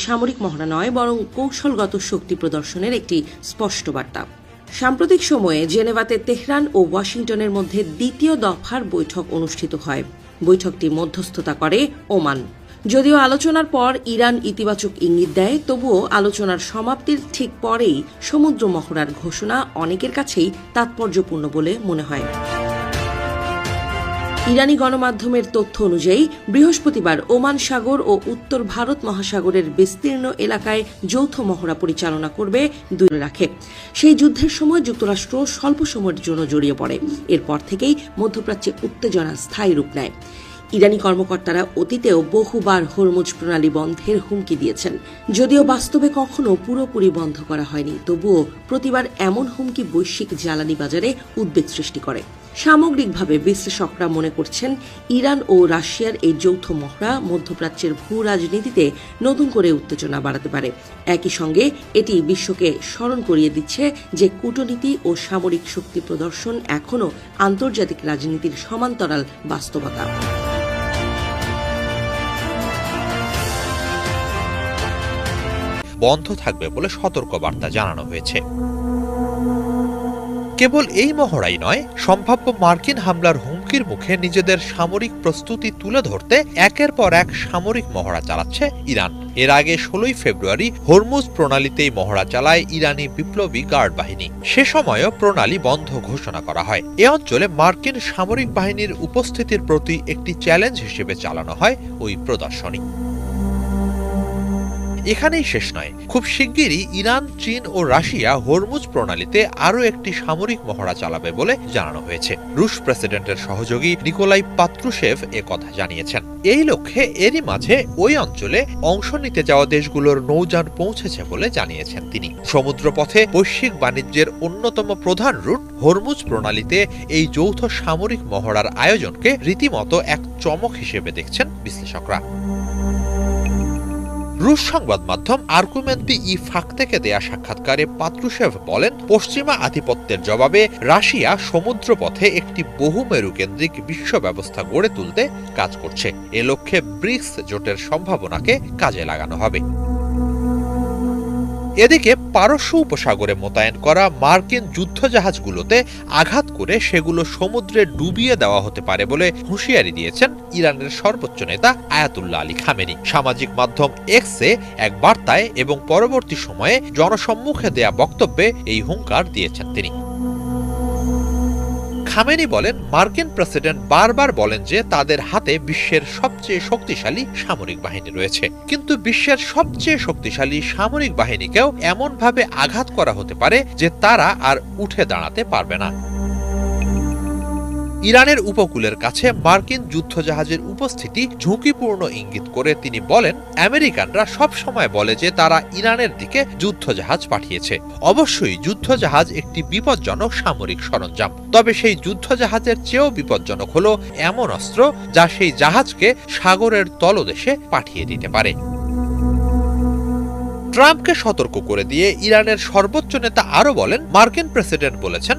সামরিক মহড়া নয়, বরং কৌশলগত শক্তি প্রদর্শনের একটি স্পষ্ট বার্তা। সাম্প্রতিক সময়ে জেনেভাতে তেহরান ও ওয়াশিংটনের মধ্যে দ্বিতীয় দফার বৈঠক অনুষ্ঠিত হয়। বৈঠকটি মধ্যস্থতা করে ওমান। যদিও আলোচনার পর ইরান ইতিবাচক ইঙ্গিত দেয়, তবুও আলোচনার সমাপ্তির ঠিক পরেই সমুদ্র মহড়ার ঘোষণা অনেকের কাছেই তাৎপর্যপূর্ণ বলে মনে হয়। ইরানি গণমাধ্যমের তথ্য অনুযায়ী বৃহস্পতিবার ওমান সাগর ও উত্তর ভারত মহাসাগরের বিস্তীর্ণ এলাকায় যৌথ মহড়া পরিচালনা করবে দুই রাখে। সেই যুদ্ধের সময় যুক্তরাষ্ট্র স্বল্প সময়ের জন্য জড়িয়ে পড়ে। এরপর থেকেই মধ্যপ্রাচ্যে উত্তেজনা স্থায়ী রূপ নেয়। ইরানি কর্মকর্তারা অতীতেও বহুবার হরমুজ প্রণালী বন্ধের হুমকি দিয়েছেন। যদিও বাস্তবে কখনো পুরোপুরি বন্ধ করা হয়নি, তবুও প্রতিবার এমন হুমকি বৈশ্বিক জ্বালানি বাজারে উদ্বেগ সৃষ্টি করে। সামগ্রিকভাবে বিশ্লেষকরা মনে করছেন, ইরান ও রাশিয়ার এই যৌথ মহড়া মধ্যপ্রাচ্যের ভূ রাজনীতিতে নতুন করে উত্তেজনা বাড়াতে পারে। একই সঙ্গে এটি বিশ্বকে স্মরণ করিয়ে দিচ্ছে যে কূটনীতি ও সামরিক শক্তি প্রদর্শন এখনও আন্তর্জাতিক রাজনীতির সমান্তরাল বাস্তবতা। বন্ধ থাকবে বলে সতর্কবার্তা জানানো হয়েছে। কেবল এই মহড়াই নয়, সম্ভাব্য মার্কিন হামলার হুমকির মুখে নিজেদের সামরিক প্রস্তুতি তুলে ধরতে একের পর এক সামরিক মহড়া চালাচ্ছে ইরান। এর আগে 16 ফেব্রুয়ারি হরমুজ প্রণালীতেই মহড়া চালায় ইরানি বিপ্লবী গার্ড বাহিনী। সে সময়ও প্রণালী বন্ধ ঘোষণা করা হয়। এ অঞ্চলে মার্কিন সামরিক বাহিনীর উপস্থিতির প্রতি একটি চ্যালেঞ্জ হিসেবে চালানো হয় ওই প্রদর্শনী। এখানেই শেষ নয়, খুব শিগগিরই ইরান, চীন ও রাশিয়া হরমুজ প্রণালীতে আরও একটি সামরিক মহড়া চালাবে বলে জানানো হয়েছে। রুশ প্রেসিডেন্টের সহযোগী নিকোলাই পাত্রুশেভ কথা জানিয়েছেন। এই লক্ষ্যে এরই মাঝে ওই অঞ্চলে অংশ নিতে যাওয়া দেশগুলোর নৌযান পৌঁছেছে বলে জানিয়েছেন তিনি। সমুদ্রপথে বৈশ্বিক বাণিজ্যের অন্যতম প্রধান রুট হরমুজ প্রণালীতে এই যৌথ সামরিক মহড়ার আয়োজনকে রীতিমতো এক চমক হিসেবে দেখছেন বিশ্লেষকরা। রুশ সংবাদ মাধ্যম আর্গুমেন্ট-ই ফাক থেকে দেয়া সাক্ষাৎকারে পাত্রুশেভ বলেন, পশ্চিমা আধিপত্যের জবাবে রাশিয়া সমুদ্রপথে একটি বহুমেরু কেন্দ্রিক বিশ্ব ব্যবস্থা গড়ে তুলতে কাজ করছে। এ লক্ষ্যে ব্রিক্স জোটের সম্ভাবনাকে কাজে লাগানো হবে। এদিকে পারস্য উপসাগরে মোতায়েন করা মার্কিন যুদ্ধজাহাজগুলোতে আঘাত করে সেগুলো সমুদ্রে ডুবিয়ে দেওয়া হতে পারে বলে হুঁশিয়ারি দিয়েছেন ইরানের সর্বোচ্চ নেতা আয়াতুল্লাহ আলী খামেনি। সামাজিক মাধ্যম এক্সে এক বার্তায় এবং পরবর্তী সময়ে জনসম্মুখে দেয়া বক্তব্যে এই হুঙ্কার দিয়েছেন তিনি। খামেনি বলেন, মার্কিন প্রেসিডেন্ট বারবার বলেন যে তাদের হাতে বিশ্বের সবচেয়ে শক্তিশালী সামরিক বাহিনী রয়েছে, কিন্তু বিশ্বের সবচেয়ে শক্তিশালী সামরিক বাহিনীকেও এমনভাবে আঘাত করা হতে পারে যে তারা আর উঠে দাঁড়াতে পারবে না। ইরানের উপকূলের কাছে মার্কিন যুদ্ধজাহাজের উপস্থিতি ঝুঁকিপূর্ণ ইঙ্গিত করে তিনি বলেন, আমেরিকানরা সব সময় বলে যে তারা ইরানের দিকে যুদ্ধজাহাজ পাঠিয়েছে। অবশ্যই যুদ্ধজাহাজ একটি বিপজ্জনক সামরিক সরঞ্জাম, তবে সেই যুদ্ধজাহাজের চেয়েও বিপজ্জনক হলো এমন অস্ত্র যা সেই জাহাজকে সাগরের তলদেশে পাঠিয়ে দিতে পারে। ট্রাম্পকে সতর্ক করে দিয়ে ইরানের সর্বোচ্চ নেতা আরও বলেন, মার্কিন প্রেসিডেন্ট বলেছেন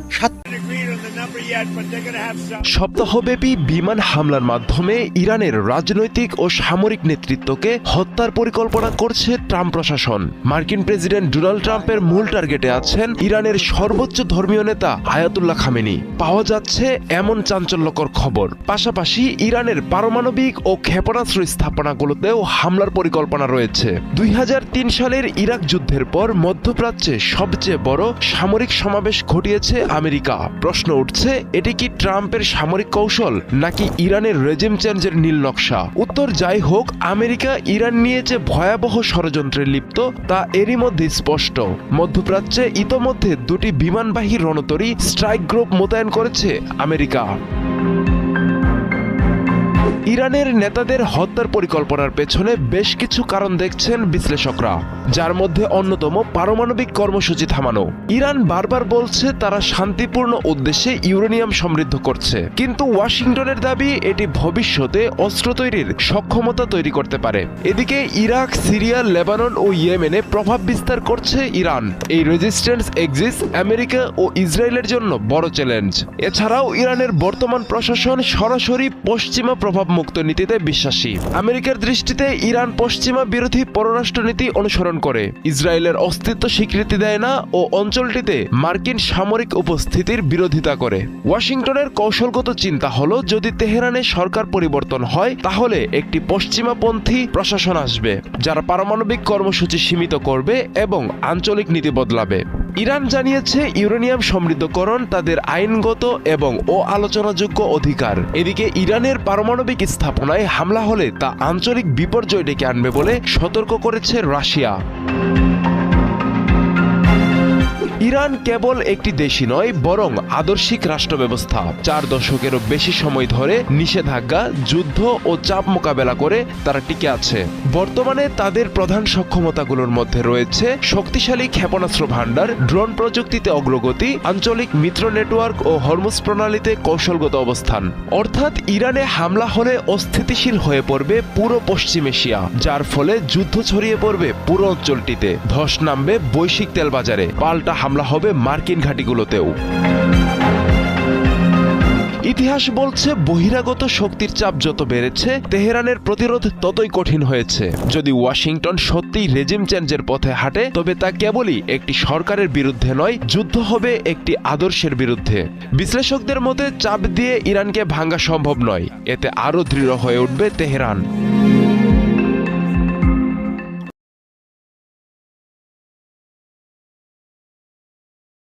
সপ্তাহব্যাপী বিমান হামলার মাধ্যমে ইরানের রাজনৈতিক ও সামরিক নেতৃত্বকে হত্যার পরিকল্পনা করছে ট্রাম্প প্রশাসন। মার্কিন প্রেসিডেন্ট ডোনাল্ড ট্রাম্পের মূল টার্গেটে আছেন ইরানের সর্বোচ্চ ধর্মীয় নেতা আয়াতুল্লাহ খামেনি। পাওয়া যাচ্ছে এমন চাঞ্চল্যকর খবর। পাশাপাশি ইরানের পারমাণবিক ও ক্ষেপণাস্ত্র স্থাপনাগুলোতেও হামলার পরিকল্পনা রয়েছে। 2003 সালের ইরাক যুদ্ধের পর মধ্যপ্রাচ্যে সবচেয়ে বড় সামরিক সমাবেশ ঘটিয়েছে আমেরিকা। প্রশ্ন উঠছে, এটি কি ট্রাম্পের সামরিক কৌশল নাকি ইরানের রেজিম চেঞ্জের নীল নকশা? উত্তর যাই হোক, আমেরিকা ইরান নিয়ে যে ভয়াবহ ষড়যন্ত্রে লিপ্ত তা এরই মধ্যে স্পষ্ট। মধ্যপ্রাচ্যে ইতোমধ্যে দুটি বিমানবাহী রণতরী স্ট্রাইক গ্রুপ মোতায়েন করেছে আমেরিকা। ইরানের নেতাদের হত্যার পরিকল্পনার পেছনে বেশ কিছু কারণ দেখছেন বিশ্লেষকরা, যার মধ্যে অন্যতম পারমাণবিক কর্মসূচি থামানো। ইরান বারবার বলছে তারা শান্তিপূর্ণ উদ্দেশ্যে ইউরেনিয়াম সমৃদ্ধ করছে, কিন্তু ওয়াশিংটনের দাবি এটি ভবিষ্যতে অস্ত্র তৈরির সক্ষমতা তৈরি করতে পারে। এদিকে ইরাক, সিরিয়া, লেবানন ও ইয়েমেনে প্রভাব বিস্তার করছে ইরান। এই রেজিস্ট্যান্স এক্সিস আমেরিকা ও ইসরায়েলের জন্য বড় চ্যালেঞ্জ। এছাড়াও ইরানের বর্তমান প্রশাসন সরাসরি পশ্চিমা প্রভাব মুক্ত নীতিতে বিশ্বাসী। আমেরিকার দৃষ্টিতে ইরান পশ্চিমা বিরোধী পররাষ্ট্রনীতি অনুসরণ করে, ইসরায়েলের অস্তিত্ব স্বীকৃতি দেয় না ও অঞ্চলটিতে মার্কিন সামরিক উপস্থিতির বিরোধিতা করে। ওয়াশিংটনের কৌশলগত চিন্তা হলো, যদি তেহরানে সরকার পরিবর্তন হয় তাহলে একটি পশ্চিমাপন্থী প্রশাসন আসবে, যারা পারমাণবিক কর্মসূচি সীমিত করবে এবং আঞ্চলিক নীতি বদলাবে। ইরান জানিয়েছে ইউরেনিয়াম সমৃদ্ধকরণ তাদের আইনগত এবং আলোচনাযোগ্য অধিকার। এদিকে ইরানের পারমাণবিক স্থাপনায় হামলা হলে তা আঞ্চলিক বিপর্যয় ডেকে আনবে বলে সতর্ক করেছে রাশিয়া। ইরান কেবল একটি দেশই নয়, বরং আদর্শিক রাষ্ট্র ব্যবস্থা। 4 দশকেরও বেশি সময় ধরে নিষেধাজ্ঞা, যুদ্ধ ও চাপ মোকাবেলা করে তারা টিকে আছে। বর্তমানে তাদের প্রধান সক্ষমতাগুলোর মধ্যে রয়েছে শক্তিশালী ক্ষেপণাস্ত্র ভান্ডার, ড্রোন প্রযুক্তিতে অগ্রগতি, আঞ্চলিক মিত্র নেটওয়ার্ক ও হরমুজ প্রণালীতে কৌশলগত অবস্থান। অর্থাৎ ইরানে হামলা হলে অস্থিতিশীল হয়ে পড়বে পুরো পশ্চিম এশিয়া, যার ফলে যুদ্ধ ছড়িয়ে পড়বে পুরো অঞ্চলটিতে, ধস নামবে বৈশ্বিক তেল বাজারে, পাল্টা হামলা হবে মার্কিন ঘাঁটিগুলোতেও। ইতিহাস বলছে, বহিরাগত শক্তির চাপ যত বেড়েছে, তেহরানের প্রতিরোধ ততই কঠিন হয়েছে। যদি ওয়াশিংটন সত্যিই রেজিম চেঞ্জের পথে হাঁটে, তবে তা কেবলই একটি সরকারের বিরুদ্ধে নয়, যুদ্ধ হবে একটি আদর্শের বিরুদ্ধে। বিশ্লেষকদের মতে চাপ দিয়ে ইরানকে ভাঙা সম্ভব নয়, এতে আরও দৃঢ় হয়ে উঠবে তেহরান।